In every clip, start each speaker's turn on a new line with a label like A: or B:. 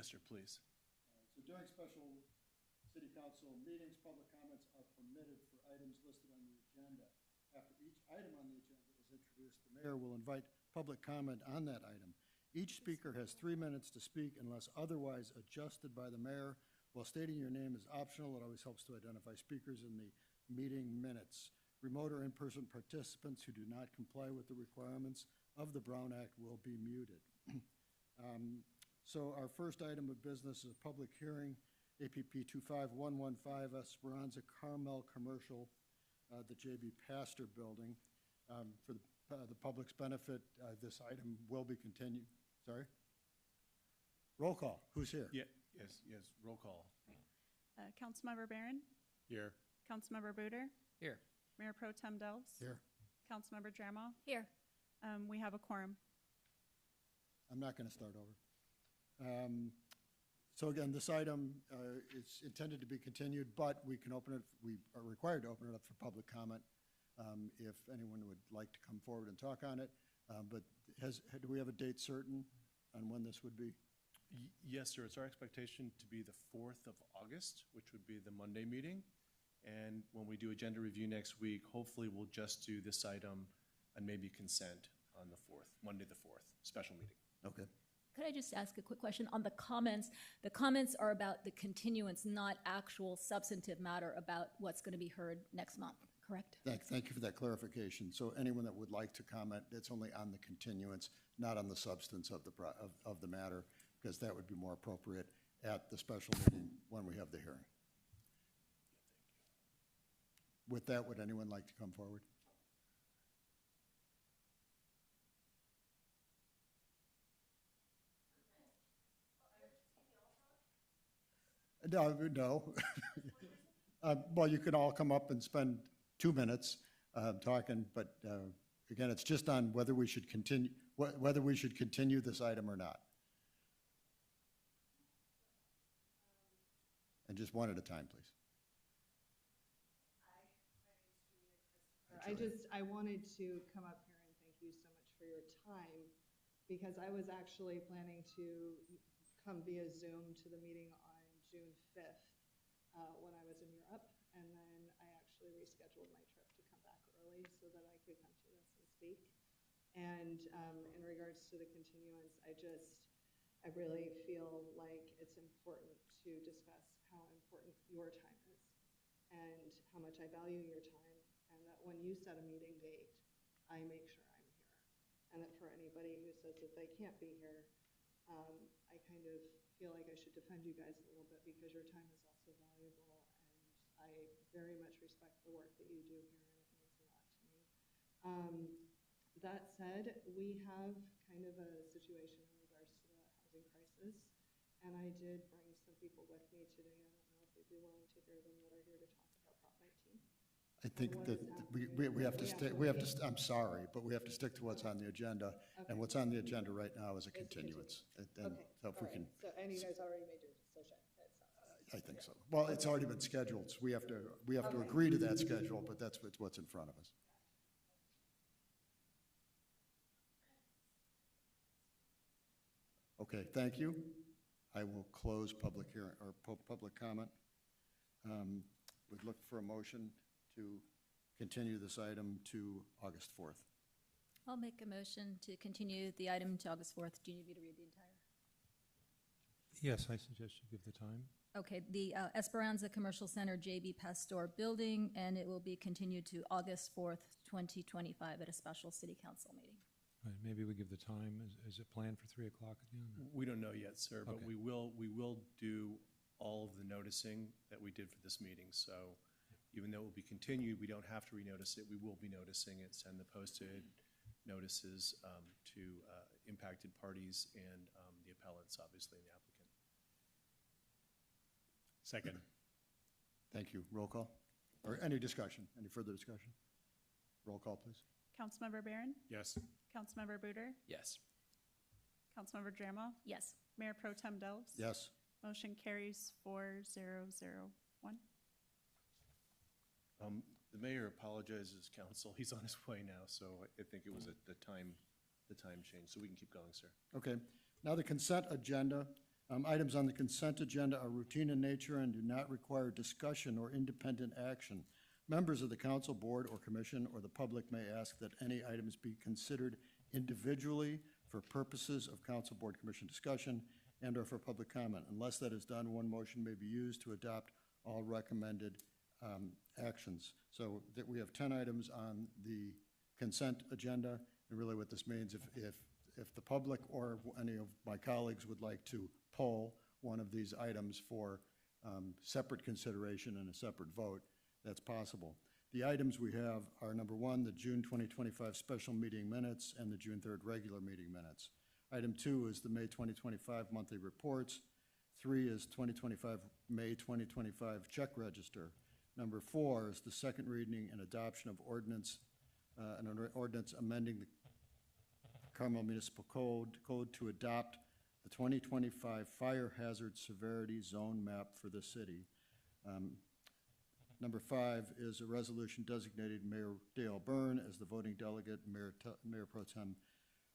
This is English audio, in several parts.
A: Yes, sir, please.
B: So during special city council meetings, public comments are permitted for items listed on the agenda. After each item on the agenda is introduced, the mayor will invite public comment on that item. Each speaker has 3 minutes to speak unless otherwise adjusted by the mayor. While stating your name is optional, it always helps to identify speakers in the meeting minutes. Remote or in-person participants who do not comply with the requirements of the Brown Act will be muted. So our first item of business is a public hearing, APP 25115, Esperanza Carmel Commercial, the JB Pastor Building. For the public's benefit, this item will be continued. Sorry? Roll call. Who's here?
A: Yes, roll call.
C: Councilmember Barron,
A: Here.
C: Councilmember Buder,
D: Here.
C: Mayor Pro Tem Delves.
B: Here.
C: Councilmember Drama.
E: Here.
C: We have a quorum.
B: I'm not going to start over. So again, this item is intended to be continued, but we can open it, we are required to open it up for public comment if anyone would like to come forward and talk on it. But do we have a date certain on when this would be?
A: Yes, sir. It's our expectation to be the 4th of August, which would be the Monday meeting. And when we do agenda review next week, hopefully we'll just do this item and maybe consent on the 4th, Monday the 4th, special meeting.
B: Okay.
E: Could I just ask a quick question on the comments? The comments are about the continuance, not actual substantive matter about what's going to be heard next month, correct?
B: Thank you for that clarification. So anyone that would like to comment, it's only on the continuance, not on the substance of the matter, because that would be more appropriate at the special meeting when we have the hearing. With that, would anyone like to come forward? No. Well, you can all come up and spend 2 minutes talking, but again, it's just on whether we should continue this item or not. And just one at a time, please.
F: I wanted to come up here and thank you so much for your time, because I was actually planning to come via Zoom to the meeting on June 5th when I was in Europe, and then I actually rescheduled my trip to come back early so that I could come to this and speak. And in regards to the continuance, I really feel like it's important to discuss how important your time is and how much I value your time, and that when you set a meeting date, I make sure I'm here. And that for anybody who says that they can't be here, I kind of feel like I should defend you guys a little bit because your time is also valuable, and I very much respect the work that you do here, and it means a lot to me. That said, we have kind of a situation in regards to the housing crisis, and I did bring some people with me today. I don't know if they'd be willing to hear them that are here to talk about Prop 19.
B: I think that we have to stay, I'm sorry, but we have to stick to what's on the agenda. Okay. And what's on the agenda right now is a continuance. And
F: okay.
B: so if we can.
F: So, and you guys already made your decision.
B: I think so. Well, it's already been scheduled, so we have to agree to that schedule, but that's what's in front of us. Okay, thank you. I will close public hearing or public comment. We'd look for a motion to continue this item to August 4th.
E: I'll make a motion to continue the item to August 4th. Do you need me to read the entire?
G: Yes, I suggest you give the time.
E: Okay, the Esperanza Commercial Center JB Pastor Building, and it will be continued to August 4th, 2025 at a special city council meeting.
G: Right, maybe we give the time. Is it planned for 3 o'clock again?
A: We don't know yet, sir, but
G: Okay.
A: we will do all of the noticing that we did for this meeting. So even though it will be continued, we don't have to renotice it. We will be noticing it, send the posted notices to impacted parties and the appellants, obviously, and the applicant.
D: Second.
B: Thank you. Roll call? Or any discussion? Any further discussion? Roll call, please.
C: Councilmember Barron,
D: Yes.
C: Councilmember Buder,
D: Yes.
C: Councilmember Drama,
E: Yes.
C: Mayor Pro Tem Delves.
B: Yes.
C: Motion carries 4001.
A: The mayor apologizes, council. He's on his way now, so I think it was the time change. So we can keep going, sir.
B: Okay. Now the consent agenda. Items on the consent agenda are routine in nature and do not require discussion or independent action. Members of the council, board, or commission, or the public may ask that any items be considered individually for purposes of council, board, commission discussion and/or for public comment. Unless that is done, one motion may be used to adopt all recommended actions. So that we have 10 items on the consent agenda, and really what this means, if the public or any of my colleagues would like to poll one of these items for separate consideration and a separate vote, that's possible. The items we have are, number one, the June 2025 special meeting minutes and the June 3rd regular meeting minutes. Item 2 is the May 2025 monthly reports. 3 is May 2025 check register. Number 4 is the second reading and adoption of ordinance, an ordinance amending the Carmel Municipal Code to adopt the 2025 fire hazard severity zone map for the city. Number 5 is a resolution designating Mayor Dale Byrne as the voting delegate, Mayor Pro Tem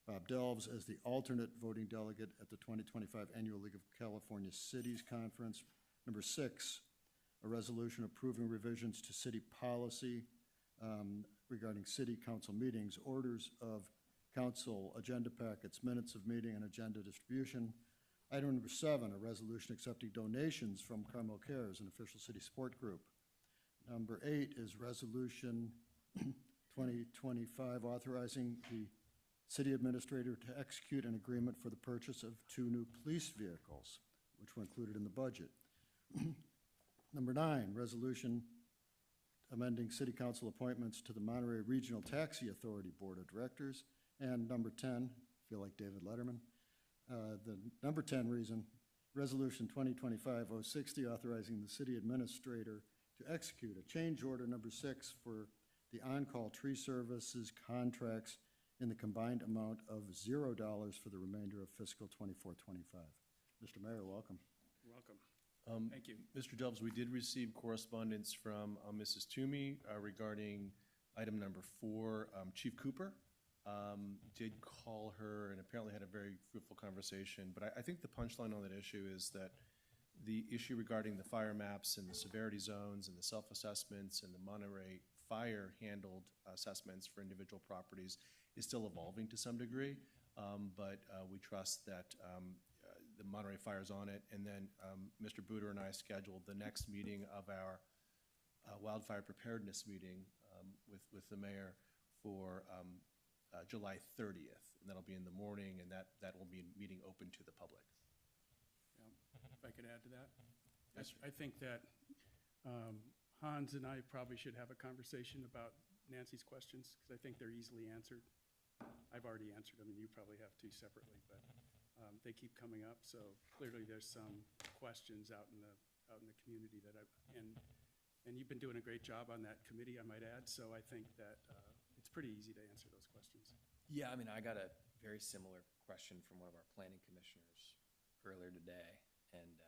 B: Bob Delves as the alternate voting delegate at the 2025 Annual League of California Cities Conference. Number 6, a resolution approving revisions to city policy regarding city council meetings, orders of council agenda packets, minutes of meeting, and agenda distribution. Item number 7, a resolution accepting donations from Carmel Cares, an official city support group. Number 8 is resolution 2025 authorizing the city administrator to execute an agreement for the purchase of 2 new police vehicles, which were included in the budget. Number 9, resolution amending city council appointments to the Monterey Regional Taxi Authority Board of Directors. And number 10, feel like David Letterman, the number 10 reason, resolution 2025-060 authorizing the city administrator to execute a change order number 6 for the on-call tree services contracts in the combined amount of $0 for the remainder of fiscal 24-25. Mr. Mayor, welcome.
D: Welcome. Thank you.
A: Mr. Delves, we did receive correspondence from Mrs. Toomey regarding item number 4. Chief Cooper did call her and apparently had a very fruitful conversation. But I think the punchline on that issue is that the issue regarding the fire maps and the severity zones and the self-assessments and the Monterey fire handled assessments for individual properties is still evolving to some degree. But we trust that the Monterey Fire's on it. And then Mr. Booter and I scheduled the next meeting of our wildfire preparedness meeting with the mayor for July 30th. And that'll be in the morning, and that will be a meeting open to the public.
D: If I could add to that. I think that Hans and I probably should have a conversation about Nancy's questions, because I think they're easily answered. I've already answered them, and you probably have too separately, but they keep coming up. So clearly there's some questions out in the community that and you've been doing a great job on that committee, I might add. So I think that it's pretty easy to answer those questions.
H: Yeah, I mean, I got a very similar question from one of our planning commissioners earlier today. And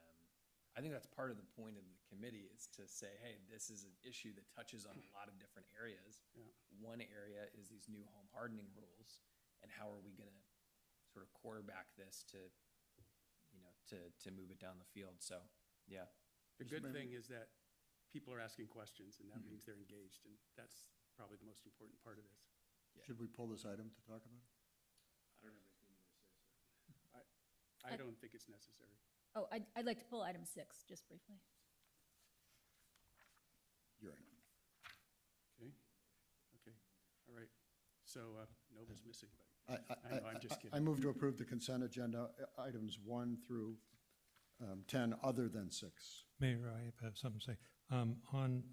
H: I think that's part of the point of the committee is to say, hey, this is an issue that touches on a lot of different areas.
D: Yeah.
H: One area is these new home hardening rules, and how are we going to sort of quarterback this to move it down the field. So, yeah.
D: The good thing is that people are asking questions, and that means they're engaged, and that's probably the most important part of this.
H: Yeah.
B: Should we pull this item to talk about?
D: I don't have anything more to say, sir. I don't think it's necessary.
E: Oh, I'd like to pull item 6, just briefly.
B: You're in.
D: Okay, all right. So Nova's missing, but I know, I'm just kidding.
B: I move to approve the consent agenda, items 1 through 10, other than 6.
G: Mayor, I have something to say. On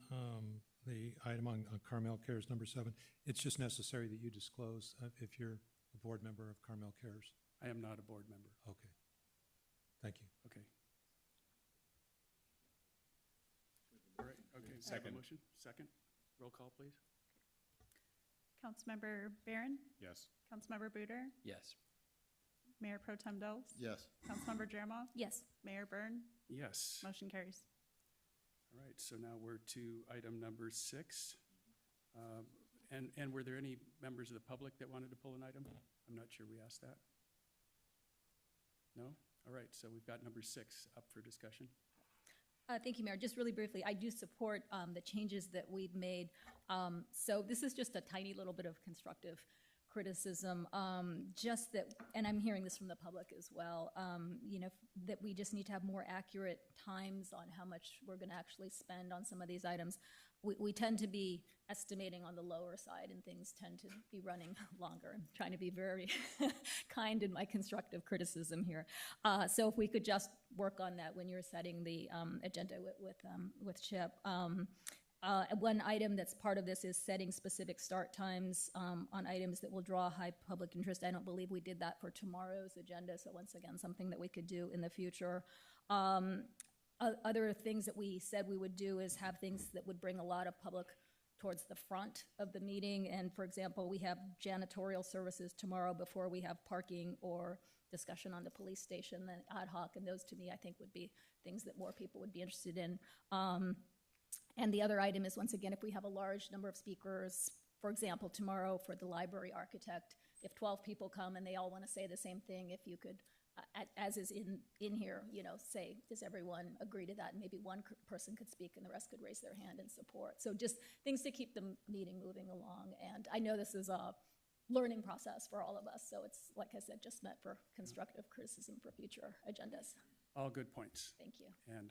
G: the item on Carmel Cares number 7, it's just necessary that you disclose if you're a board member of Carmel Cares.
D: I am not a board member.
G: Okay. Thank you.
D: Okay. All right, okay. I have a motion. Second. Roll call, please.
C: Councilmember Barron?
A: Yes.
C: Councilmember Booter?
H: Yes.
C: Mayor Pro Tem Delves?
B: Yes.
C: Councilmember Jerema?
E: Yes.
C: Mayor Byrne?
D: Yes.
C: Motion carries.
D: All right, so now we're to item number 6. And were there any members of the public that wanted to pull an item? I'm not sure we asked that. No? All right, so we've got number 6 up for discussion.
E: Thank you, Mayor. Just really briefly, I do support the changes that we've made. So this is just a tiny little bit of constructive criticism, just that, and I'm hearing this from the public as well, that we just need to have more accurate times on how much we're going to actually spend on some of these items. We tend to be estimating on the lower side, and things tend to be running longer. I'm trying to be very kind in my constructive criticism here. So if we could just work on that when you're setting the agenda with Chip. One item that's part of this is setting specific start times on items that will draw high public interest. I don't believe we did that for tomorrow's agenda, so once again, something that we could do in the future. Other things that we said we would do is have things that would bring a lot of public towards the front of the meeting. And for example, we have janitorial services tomorrow before we have parking or discussion on the police station, then ad hoc, and those to me I think would be things that more people would be interested in. And the other item is, once again, if we have a large number of speakers, for example, tomorrow for the library architect, if 12 people come and they all want to say the same thing, if you could, as is in here, say, does everyone agree to that? And maybe one person could speak and the rest could raise their hand in support. So just things to keep the meeting moving along. And I know this is a learning process for all of us, so it's, like I said, just meant for constructive criticism for future agendas.
D: All good points.
E: Thank you.
D: And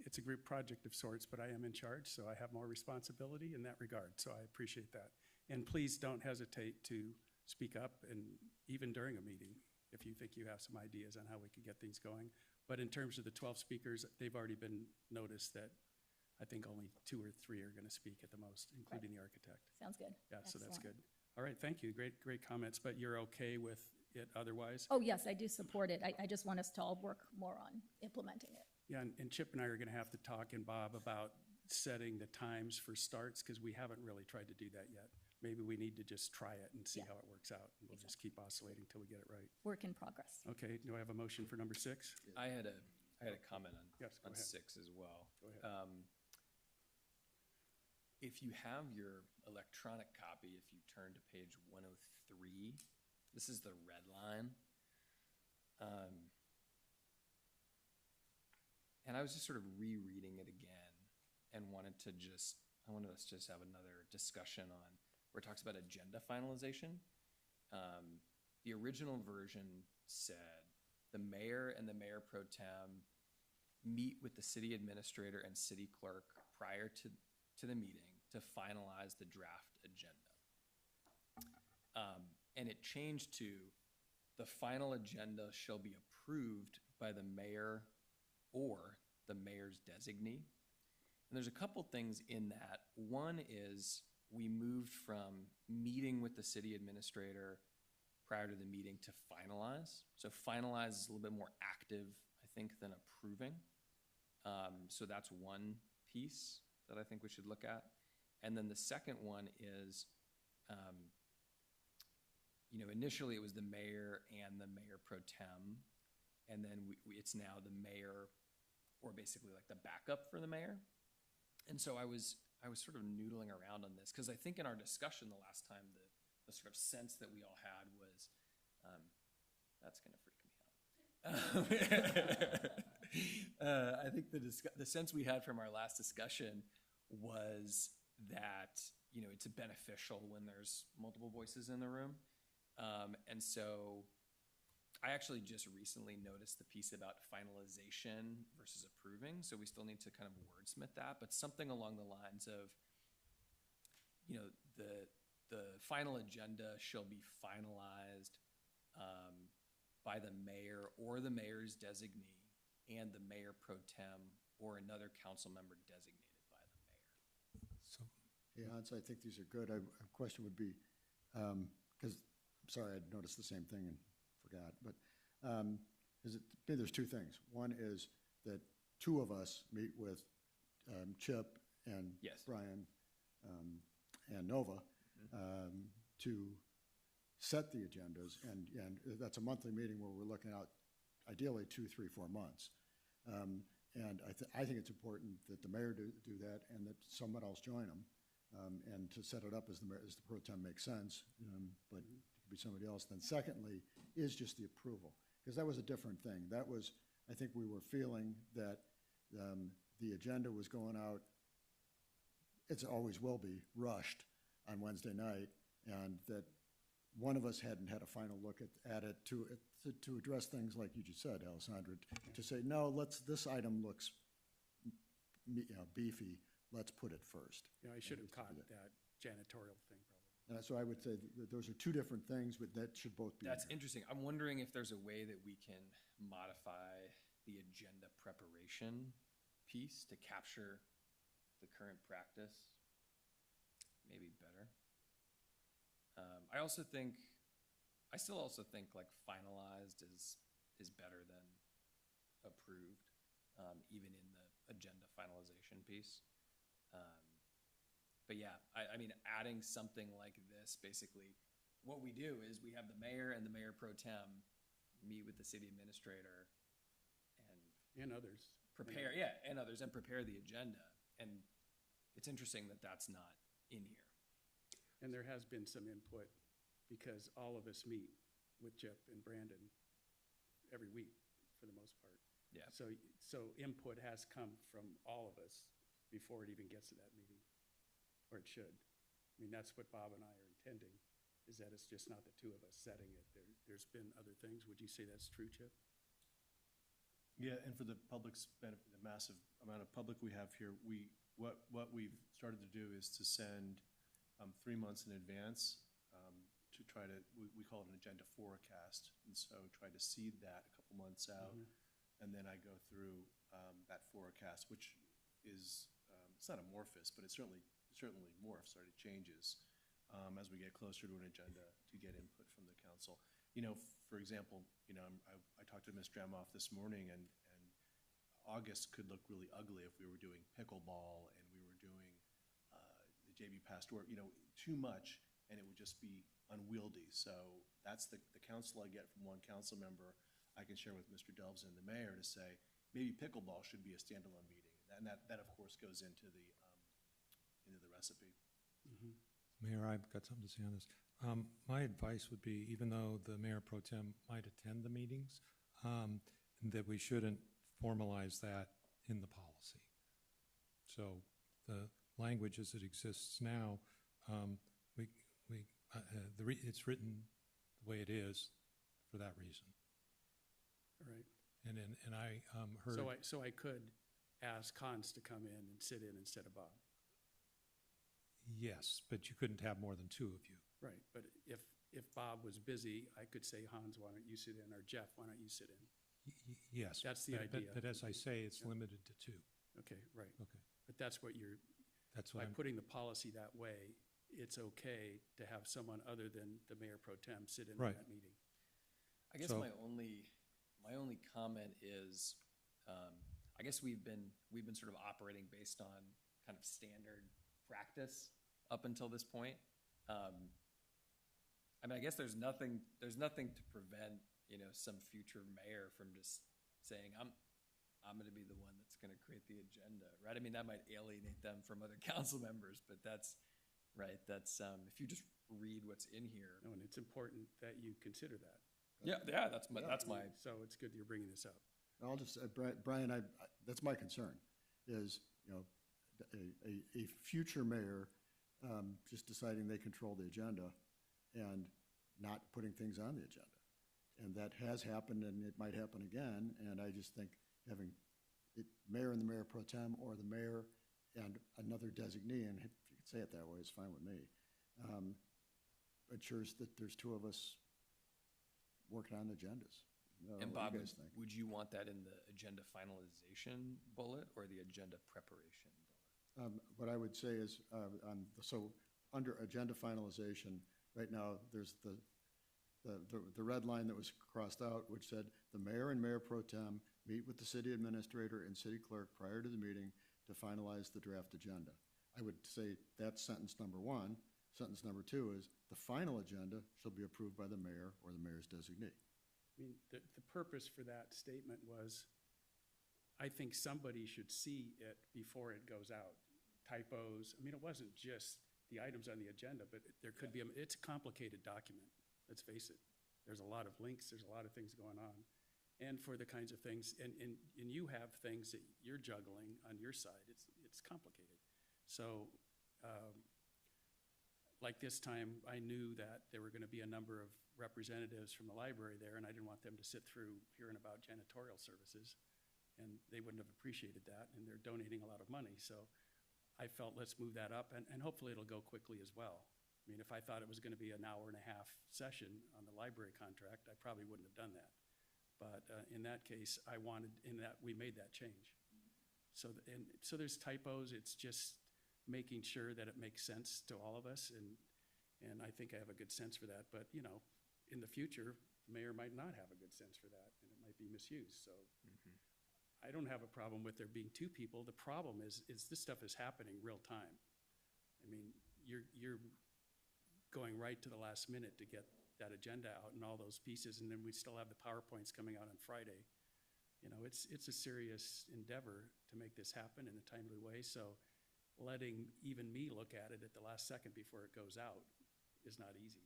D: it's a group project of sorts, but I am in charge, so I have more responsibility in that regard, so I appreciate that. And please don't hesitate to speak up, and even during a meeting, if you think you have some ideas on how we could get things going. But in terms of the 12 speakers, they've already been noticed that I think only 2 or 3 are going to speak at the most, including the architect.
E: Sounds good.
D: Yeah, so that's
E: Excellent.
D: good. All right, thank you. Great comments, but you're okay with it otherwise?
E: Oh, yes, I do support it. I just want us to all work more on implementing it.
D: Yeah, and Chip and I are going to have to talk, and Bob, about setting the times for starts, because we haven't really tried to do that yet. Maybe we need to just try it and see
E: Yeah.
D: how it works out. And we'll just keep oscillating until we get it right.
E: Work in progress.
D: Okay, do I have a motion for number 6?
H: I had a comment on,
D: Yes, go
H: on
D: ahead.
H: 6 as well.
D: Go ahead.
H: If you have your electronic copy, if you turn to page 103, this is the red line. And I was just sort of rereading it again and I wanted us to just have another discussion on where it talks about agenda finalization. The original version said the mayor and the mayor pro tem meet with the city administrator and city clerk prior to the meeting to finalize the draft agenda. And it changed to the final agenda shall be approved by the mayor or the mayor's designee. And there's a couple things in that. One is we moved from meeting with the city administrator prior to the meeting to finalize. So finalize is a little bit more active, I think, than approving. So that's one piece that I think we should look at. And then the second one is, initially it was the mayor and the mayor pro tem, and then it's now the mayor, or basically like the backup for the mayor. And so I was sort of noodling around on this, because I think in our discussion the last time, the sort of sense that we all had was, that's going to freak me out. I think the sense we had from our last discussion was that, it's beneficial when there's multiple voices in the room. And so I actually just recently noticed the piece about finalization versus approving. So we still need to kind of wordsmith that, but something along the lines of, the final agenda shall be finalized by the mayor or the mayor's designee and the mayor pro tem or another council member designated by the mayor.
G: So,
B: Yeah, Hans, I think these are good. A question would be, because, I'm sorry, I'd noticed the same thing and forgot, but there's 2 things. One is that 2 of us meet with Chip and
H: Yes.
B: Brian and Nova to set the agendas, and that's a monthly meeting where we're looking out ideally 2, 3, 4 months. And I think it's important that the mayor do that and that someone else join them, and to set it up as the pro tem makes sense, but it could be somebody else. Then secondly is just the approval. because that was a different thing. That was, I think we were feeling that the agenda was going out, it's always will be, rushed on Wednesday night, and that one of us hadn't had a final look at it to address things like you just said, Alessandra, to say, no, this item looks beefy, let's put it first.
D: Yeah, I should have caught that janitorial thing probably.
B: So I would say that those are two different things, but that should both be.
H: That's
B: in there.
H: interesting. I'm wondering if there's a way that we can modify the agenda preparation piece to capture the current practice maybe better. I still also think like finalized is better than approved, even in the agenda finalization piece. But yeah, I mean, adding something like this, basically, what we do is we have the mayor and the mayor pro tem meet with the city administrator
D: And others.
H: prepare the agenda. And it's interesting that that's not in here.
D: And there has been some input because all of us meet with Jeff and Brandon every week for the most part.
H: Yeah.
D: So input has come from all of us before it even gets to that meeting, or it should. I mean, that's what Bob and I are intending, is that it's just not the two of us setting it. There's been other things. Would you say that's true, Chip?
A: Yeah, and for the public's benefit, the massive amount of public we have here, what we've started to do is to send 3 months in advance to try to, we call it an agenda forecast, and so try to seed that a couple months out, and then I go through that forecast, which is, it's not amorphous, but it certainly morphs, or it changes as we get closer to an agenda to get input from the council. You know, for example, you know, I talked to Ms. Dramoff this morning, and August could look really ugly if we were doing pickleball and we were doing the JV Pastor, you know, too much, and it would just be unwieldy. So that's the counsel I get from one council member I can share with Mr. Delves and the mayor to say, maybe pickleball should be a standalone meeting. And that of course goes into the recipe.
G: Mayor, I've got something to say on this. My advice would be, even though the mayor pro tem might attend the meetings, that we shouldn't formalize that in the policy. So the language as it exists now, it's written the way it is for that reason.
D: All right.
G: And I heard.
D: So I could ask Hans to come in and sit in instead of Bob.
G: Yes, but you couldn't have more than two of you.
D: Right, but if Bob was busy, I could say, Hans, why don't you sit in, or Jeff, why don't you sit in?
G: Yes.
D: That's the idea.
G: But as I say, it's limited to two.
D: Okay, right.
G: Okay.
D: But that's what by putting the policy that way, it's okay to have someone other than the mayor pro tem sit in on that meeting.
H: I guess my only comment is, I guess we've been sort of operating based on kind of standard practice up until this point. I mean, I guess there's nothing to prevent, you know, some future mayor from just saying, I'm going to be the one that's going to create the agenda, right? I mean, that might alienate them from other council members, but that's right. That's if you just read what's in here.
D: No, and it's important that you consider that.
H: Yeah, that's my.
D: So it's good that you're bringing this up.
B: I'll just, Brian, that's my concern, is, you know, a future mayor just deciding they control the agenda and not putting things on the agenda. And that has happened, and it might happen again, and I just think having the mayor and the mayor pro tem, or the mayor and another designee, and if you could say it that way, it's fine with me, ensures that there's two of us working on agendas.
H: And Bob, would you want that in the agenda finalization bullet or the agenda preparation bullet?
B: What I would say is, so under agenda finalization, right now, there's the red line that was crossed out, which said, the mayor and mayor pro tem meet with the city administrator and city clerk prior to the meeting to finalize the draft agenda. I would say that's sentence number one. Sentence number two is, the final agenda shall be approved by the mayor or the mayor's designee.
D: I mean, the purpose for that statement was, I think somebody should see it before it goes out. Typos, I mean, it wasn't just the items on the agenda, but there could be, it's a complicated document, let's face it. there's a lot of links, there's a lot of things going on. And for the kinds of things, and you have things that you're juggling on your side, it's complicated. So, like this time, I knew that there were gonna be a number of representatives from the library there, and I didn't want them to sit through hearing about janitorial services. And they wouldn't have appreciated that, and they're donating a lot of money. So I felt, let's move that up, and hopefully it'll go quickly as well. I mean, if I thought it was gonna be an hour and a half session on the library contract, I probably wouldn't have done that. But in that case, we made that change. So there's typos, it's just making sure that it makes sense to all of us, and I think I have a good sense for that. But, you know, in the future, the mayor might not have a good sense for that, and it might be misused, so. I don't have a problem with there being two people. The problem is this stuff is happening real time. I mean, you're going right to the last minute to get that agenda out and all those pieces, and then we still have the PowerPoints coming out on Friday. You know, it's a serious endeavor to make this happen in a timely way, so letting even me look at it at the last second before it goes out is not easy.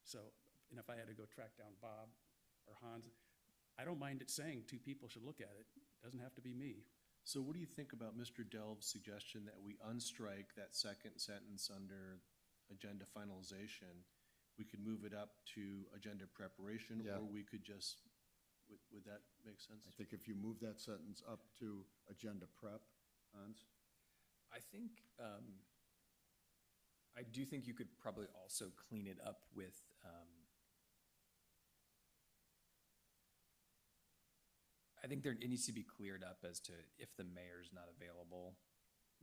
D: So, and if I had to go track down Bob or Hans, I don't mind it saying two people should look at it. Doesn't have to be me.
A: So what do you think about Mr. Delve's suggestion that we unstrike that second sentence under agenda finalization? We could move it up to agenda preparation,
B: Yeah.
A: or we could just, would that make sense?
B: I think if you move that sentence up to agenda prep, Hans?
H: I think, I do think you could probably also clean it up with, I think it needs to be cleared up as to if the mayor's not available,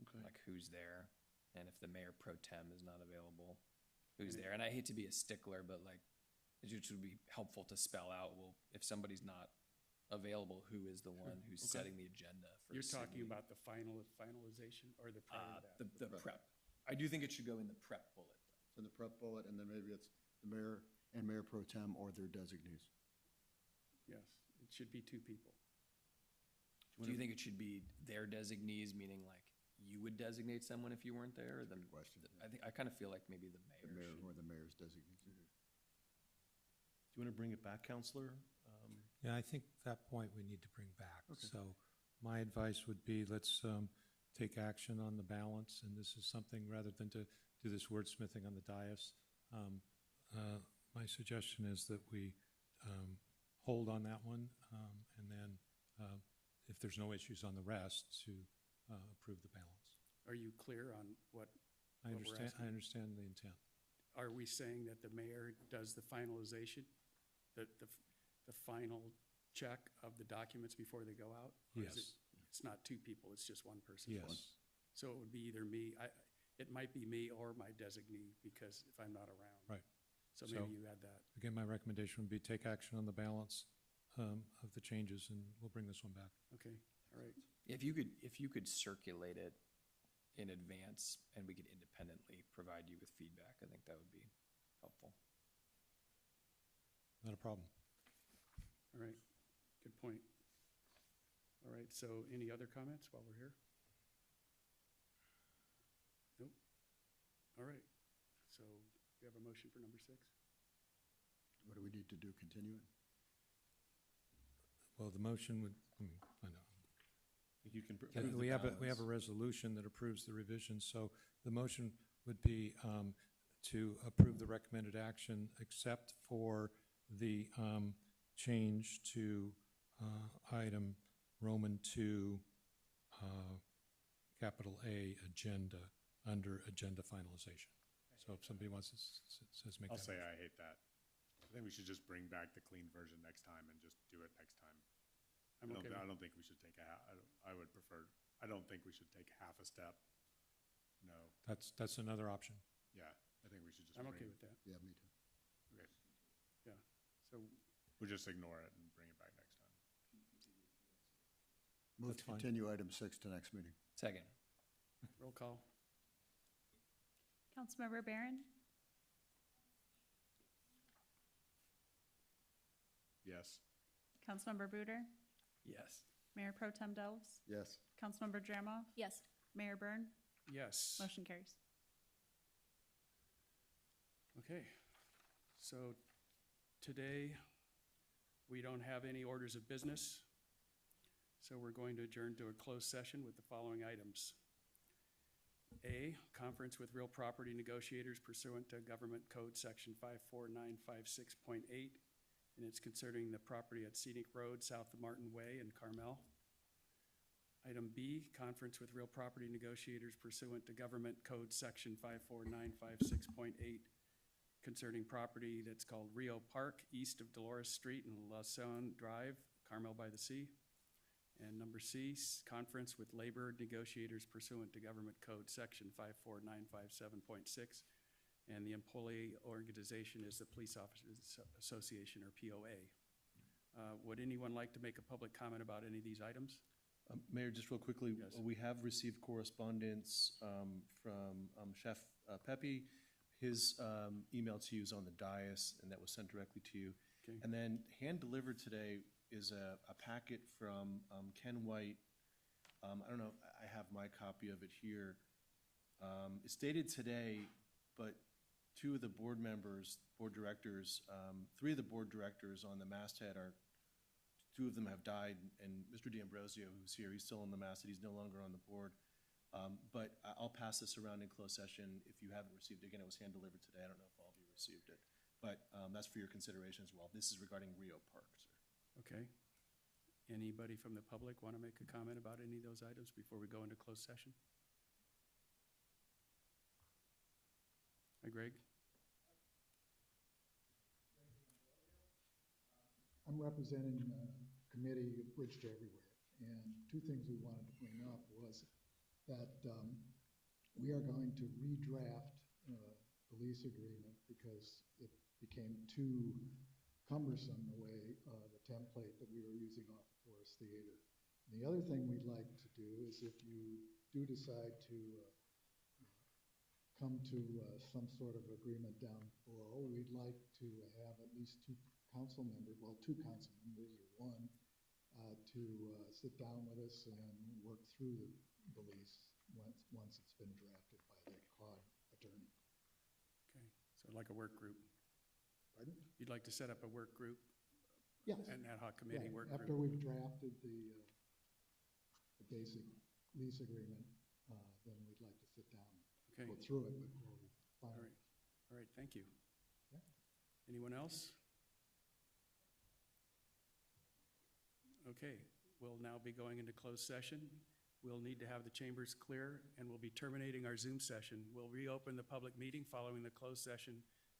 A: Okay.
H: like who's there, and if the mayor pro tem is not available, who's there. And I hate to be a stickler, but like, it just would be helpful to spell out, well, if somebody's not available, who is the one who's
A: Okay.
H: setting the agenda for
D: You're
H: a city
D: talking
H: meeting?
D: about the finalization or the prior to that?
H: The prep. I do think it should go in the prep bullet, though.
B: So the prep bullet, and then maybe it's the mayor and mayor pro tem or their designees.
D: Yes, it should be two people.
H: Do you think it should be their designees, meaning like you would designate someone if you weren't there? Or the,
B: question.
H: I kind of feel like maybe the
B: The
H: mayor
B: mayor
H: should.
B: or the mayor's designees.
A: Do you want to bring it back, Counselor?
G: Yeah, I think that point we need to bring back. So my advice would be, let's take action on the balance, and this is something, rather than to do this wordsmithing on the dais, my suggestion is that we hold on that one, and then if there's no issues on the rest, to approve the balance.
D: Are you clear on what
G: I
D: What we're
G: understand,
D: asking?
G: I understand the intent.
D: Are we saying that the mayor does the finalization, the final check of the documents before they go out? Or is
G: Yes.
D: It's not two people, it's just one person?
G: Yes.
D: So it would be either me, it might be me or my designee, because if I'm not around.
G: Right.
D: So
G: So-
D: maybe you add that.
G: Again, my recommendation would be take action on the balance of the changes, and we'll bring this one back.
D: Okay, all right.
H: If you could circulate it in advance and we could independently provide you with feedback, I think that would be helpful.
G: Not a problem.
D: All right, good point. All right, so any other comments while we're here? Nope. All right, so we have a motion for number 6?
B: What do we need to do, continue it?
G: Well, the motion would, I know.
A: I think you can
G: Yeah,
A: approve the
G: we have
A: balance.
G: a resolution that approves the revisions, so the motion would be to approve the recommended action, except for the change to item Roman 2, capital A, agenda, under agenda finalization. So if somebody wants to, says make that.
I: I'll say I hate that. I think we should just bring back the clean version next time and just do it next time.
D: I'm okay.
I: I don't think we should take I would prefer, I don't think we should take half a step. No,
G: That's another option.
I: yeah, I think we should just
D: I'm
I: bring,
D: okay with that,
B: Yeah, me too.
I: okay,
D: yeah. So,
I: we'll just ignore it and bring it back next time.
B: Move
G: That's
B: to
G: fine.
B: continue item 6 to next meeting.
H: Second.
D: roll call.
C: Councilmember Barron,
I: Yes.
C: Councilmember Buder,
H: Yes.
C: Mayor Pro Tem Delves,
B: Yes.
C: Councilmember Jerma,
E: Yes.
C: Mayor Byrne,
D: Yes.
C: motion carries.
D: Okay, so Today, we don't have any orders of business, so we're going to adjourn to a closed session with the following items. A, conference with real property negotiators pursuant to Government Code Section 54956.8, and it's concerning the property at Scenic Road south of Martin Way in Carmel. Item B, conference with real property negotiators pursuant to Government Code Section 54956.8, concerning property that's called Rio Park, east of Dolores Street and Lausanne Drive, Carmel-by-the-Sea. And number C, conference with labor negotiators pursuant to Government Code Section 54957.6, and the employee organization is the Police Officers Association, or POA. Would anyone like to make a public comment about any of these items?
A: Mayor, just real quickly,
D: Yes.
A: we have received correspondence from Chef Pepe. His email to you is on the dais, and that was sent directly to you.
D: Okay.
A: And then hand-delivered today is a packet from Ken White. I don't know, I have my copy of it here. It's dated today, but two of the board directors, three of the board directors on the masthead two of them have died, and Mr. D'Ambrosio, who's here, he's still on the masthead, he's no longer on the board. But I'll pass this around in closed session if you haven't received it. Again, it was hand-delivered today. I don't know if all of you received it. But that's for your consideration as well. This is regarding Rio Park, sir.
D: Okay. Anybody from the public want to make a comment about any of those items before we go into closed session? Hi, Greg.
J: I'm representing a committee, Bridge to Everywhere, and two things we wanted to bring up was that we are going to redraft the lease agreement because it became too cumbersome the way the template that we were using off the Forest Theater. And the other thing we'd like to do is if you do decide to come to some sort of agreement down below, we'd like to have at least two council members or one, to sit down with us and work through the lease once it's been drafted by the COG attorney.
D: Okay, so like a work group.
J: Pardon?
D: You'd like to set up a work group?
J: Yes.
D: An ad hoc committee
J: Yeah,
D: work
J: after
D: group?
J: we've drafted the basic lease agreement, then we'd like to sit down
D: Okay.
J: and go through it before we
D: All
J: finalize.
D: right. All right, thank you.
J: Yeah.
D: Anyone else? Okay, we'll now be going into closed session. We'll need to have the chambers clear, and we'll be terminating our Zoom session. We'll reopen the public meeting following the closed session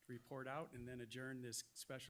D: to report out and then adjourn this special